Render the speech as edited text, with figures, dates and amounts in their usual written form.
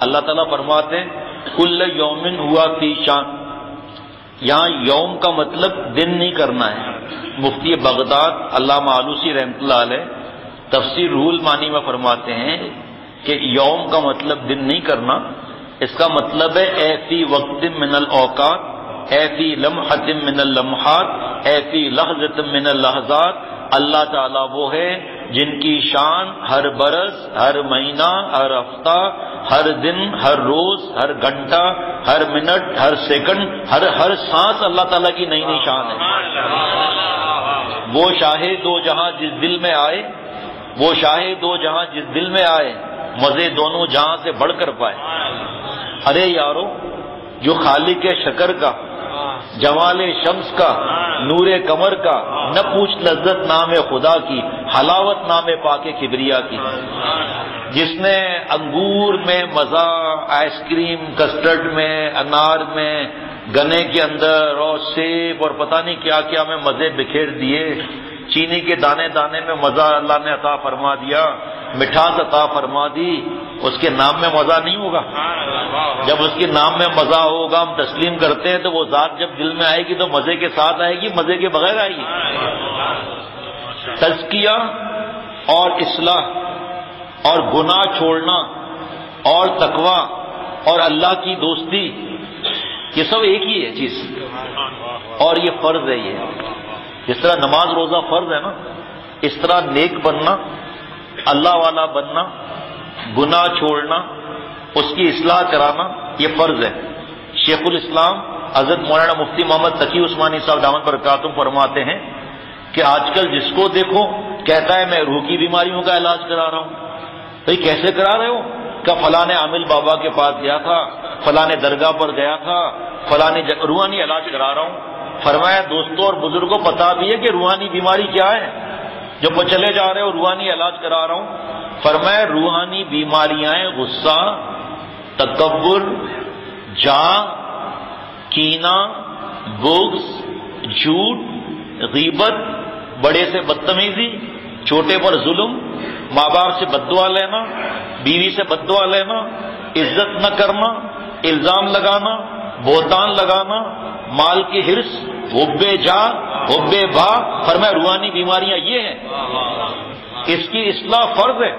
اللہ تعالیٰ فرماتے ہیں کل یومن ہوا فی شان، یہاں یوم کا مطلب دن نہیں کرنا ہے۔ مفتی بغداد علامہ آلوسی رحمۃ اللہ علیہ تفسیر روح المعانی میں فرماتے ہیں کہ یوم کا مطلب دن نہیں کرنا، اس کا مطلب ہے اے فی وقت من الاوقات، اے فی لمحۃ من اللمحات، اے فی لحظۃ من اللحظات۔ اللہ تعالیٰ وہ ہے جن کی شان ہر برس، ہر مہینہ، ہر ہفتہ، ہر دن، ہر روز، ہر گھنٹہ، ہر منٹ، ہر سیکنڈ، ہر سانس اللہ تعالیٰ کی نئی نئی شان ہے۔ وہ شاہ دو جہاں جس دل میں آئے، وہ شاہ دو جہاں جس دل میں آئے، مزے دونوں جہاں سے بڑھ کر پائے۔ ارے یارو، جو خالق شکر کا، جمال شمس کا، نور کمر کا، نہ پوچھ لذت نام خدا کی، حلاوت نام پاک کبریا کی، جس نے انگور میں مزہ، آئس کریم، کسٹرڈ میں، انار میں، گنے کے اندر اور سیب اور پتہ نہیں کیا کیا میں مزے بکھیر دیے، چینی کے دانے دانے میں مزہ اللہ نے عطا فرما دیا، مٹھاس عطا فرما دی، اس کے نام میں مزہ نہیں ہوگا؟ جب اس کے نام میں مزہ ہوگا ہم تسلیم کرتے ہیں تو وہ ذات جب دل میں آئے گی تو مزے کے ساتھ آئے گی، مزے کے بغیر آئے گی؟ تزکیہ اور اصلاح اور گناہ چھوڑنا اور تقوی اور اللہ کی دوستی، یہ سب ایک ہی ہے چیز، اور یہ فرض ہے۔ یہ جس طرح نماز روزہ فرض ہے نا، اس طرح نیک بننا، اللہ والا بننا، گناہ چھوڑنا، اس کی اصلاح کرانا، یہ فرض ہے۔ شیخ الاسلام حضرت مولانا مفتی محمد تقی عثمانی صاحب دامت برکاتہم فرماتے ہیں کہ آج کل جس کو دیکھو کہتا ہے میں روح کی بیماریوں کا علاج کرا رہا ہوں۔ بھئی کیسے کرا رہے ہو؟ کہ فلاں عامل بابا کے پاس گیا تھا، فلاں درگاہ پر گیا تھا، فلاں روحانی علاج کرا رہا ہوں۔ فرمایا دوستوں اور بزرگوں پتا بھی ہے کہ روحانی بیماری کیا ہے جو چلے جا رہے ہو روحانی علاج کرا رہا ہوں؟ فرمایا روحانی بیماریاں ہیں غصہ، تکبر، جاں، کینہ، بغض، جھوٹ، غیبت، بڑے سے بدتمیزی، چھوٹے پر ظلم، ماں باپ سے بد دعا لینا، بیوی سے بد دعا لینا، عزت نہ کرنا، الزام لگانا، بہتان لگانا، مال کی حرص، حب جاہ، حب با۔ فرمایا روحانی بیماریاں یہ ہیں، اس کی اصلاح فرض ہے۔